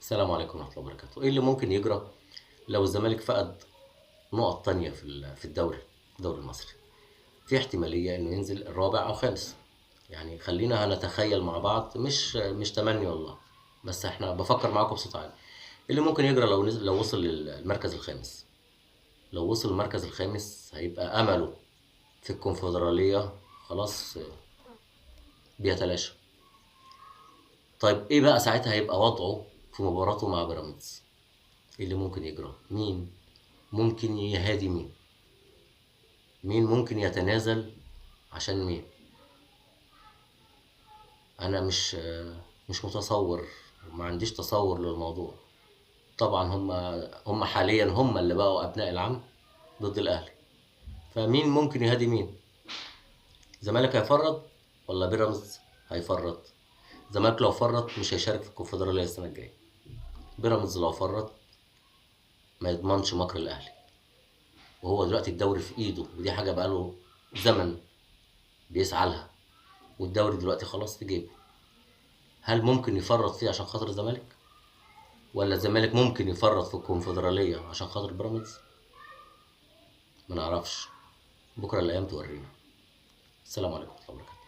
السلام عليكم ورحمة الله وبركاته. ايه اللي ممكن يجرى لو الزمالك فقد نقط تانية في الدوري المصري؟ في احتمالية انه ينزل الرابع او خامس. يعني خلينا هنتخيل مع بعض، مش تمني والله، بس احنا بفكر معاكم بصوت عالي. ايه اللي ممكن يجرى لو نزل، لو وصل للمركز الخامس؟ لو وصل المركز الخامس هيبقى امله في الكونفدرالية خلاص بيتلاشى. طيب ايه بقى ساعتها هيبقى وضعه في مباراته مع بيراميدز؟ ايه اللي ممكن يجرى؟ مين ممكن يهادي مين؟ مين ممكن يتنازل عشان مين؟ انا مش متصور، ما عنديش تصور للموضوع. طبعا هم حاليا هم اللي بقوا ابناء العم ضد الاهلي، فمين ممكن يهادي مين؟ الزمالك هيفرط ولا بيراميدز هيفرط؟ الزمالك لو فرط مش هيشارك في الكونفدراليه السنه الجايه. بيراميدز لو فرط ما يضمنش مكر الاهلي، وهو دلوقتي الدوري في ايده، ودي حاجه بقاله زمن بيسعى لها، والدوري دلوقتي خلاص في جيبه. هل ممكن يفرط فيه عشان خاطر الزمالك، ولا الزمالك ممكن يفرط في الكونفدرالية عشان خاطر بيراميدز؟ ما نعرفش، بكرة الأيام تورينا. السلام عليكم ورحمة الله وبركاته.